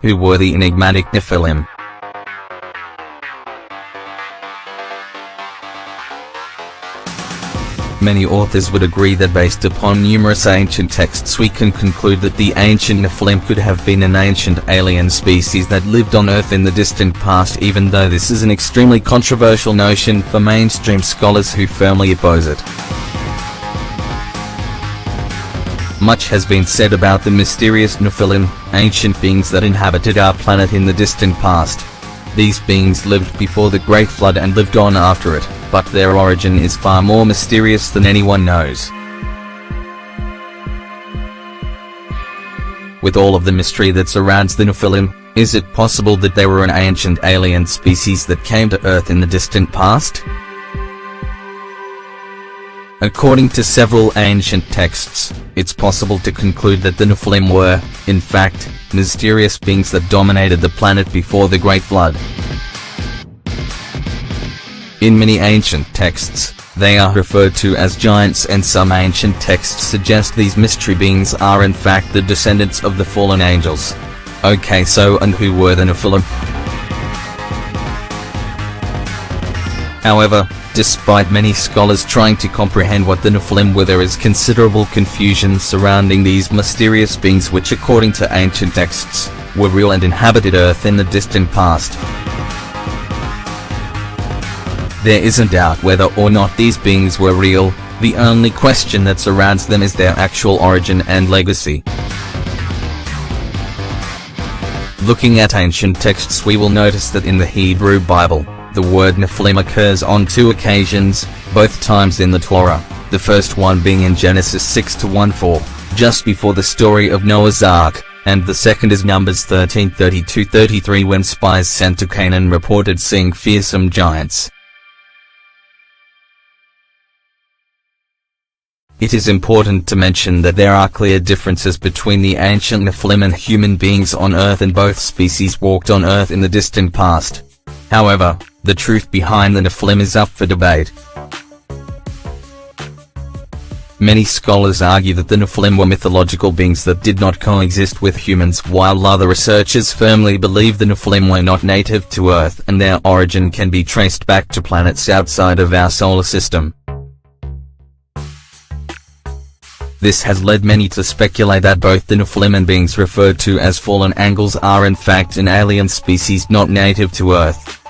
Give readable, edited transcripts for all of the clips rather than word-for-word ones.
Who were the enigmatic Nephilim? Many authors would agree that based upon numerous ancient texts we can conclude that the ancient Nephilim could have been an ancient alien species that lived on Earth in the distant past, even though this is an extremely controversial notion for mainstream scholars who firmly oppose it. Much has been said about the mysterious Nephilim, ancient beings that inhabited our planet in the distant past. These beings lived before the Great Flood and lived on after it, but their origin is far more mysterious than anyone knows. With all of the mystery that surrounds the Nephilim, is it possible that they were an ancient alien species that came to Earth in the distant past? According to several ancient texts, it's possible to conclude that the Nephilim were, in fact, mysterious beings that dominated the planet before the Great Flood. In many ancient texts, they are referred to as giants, and some ancient texts suggest these mystery beings are in fact the descendants of the fallen angels. Okay, so and who were the Nephilim? However, despite many scholars trying to comprehend what the Nephilim were, there is considerable confusion surrounding these mysterious beings which, according to ancient texts, were real and inhabited Earth in the distant past. There isn't doubt whether or not these beings were real. The only question that surrounds them is their actual origin and legacy. Looking at ancient texts, we will notice that in the Hebrew Bible, the word Nephilim occurs on 2 occasions, both times in the Torah, the first one being in Genesis 6:1-4, just before the story of Noah's Ark, and the second is Numbers 13:32-33, when spies sent to Canaan reported seeing fearsome giants. It is important to mention that there are clear differences between the ancient Nephilim and human beings on Earth, and both species walked on Earth in the distant past. However, the truth behind the Nephilim is up for debate. Many scholars argue that the Nephilim were mythological beings that did not coexist with humans, while other researchers firmly believe the Nephilim were not native to Earth and their origin can be traced back to planets outside of our solar system. This has led many to speculate that both the Nephilim and beings referred to as fallen angels are in fact an alien species not native to Earth.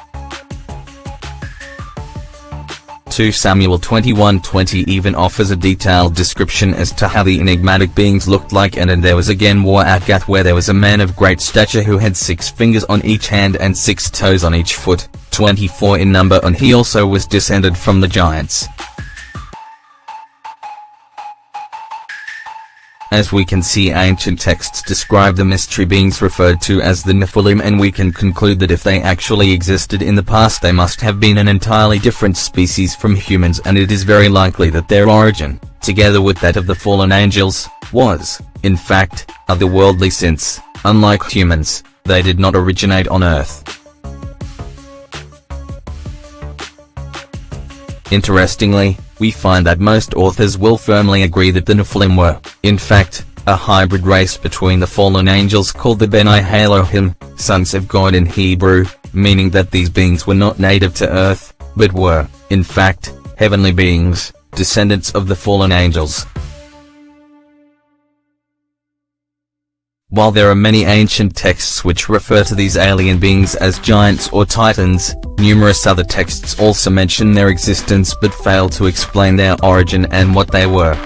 2 Samuel 21:20 even offers a detailed description as to how the enigmatic beings looked like. And there was again war at Gath, where there was a man of great stature who had 6 fingers on each hand and 6 toes on each foot, 24 in number, and he also was descended from the giants. As we can see, ancient texts describe the mystery beings referred to as the Nephilim, and we can conclude that if they actually existed in the past, they must have been an entirely different species from humans, and it is very likely that their origin, together with that of the fallen angels, was, in fact, otherworldly, since, unlike humans, they did not originate on Earth. Interestingly, we find that most authors will firmly agree that the Nephilim were, in fact, a hybrid race between the fallen angels called the B'nai Elohim, sons of God in Hebrew, meaning that these beings were not native to Earth, but were, in fact, heavenly beings, descendants of the fallen angels. While there are many ancient texts which refer to these alien beings as giants or titans, numerous other texts also mention their existence but fail to explain their origin and what they were.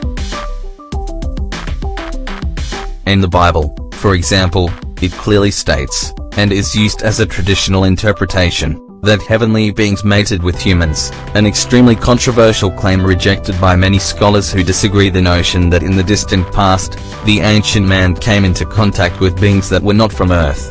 In the Bible, for example, it clearly states, and is used as a traditional interpretation, that heavenly beings mated with humans, an extremely controversial claim rejected by many scholars who disagree. The notion that in the distant past, the ancient man came into contact with beings that were not from Earth.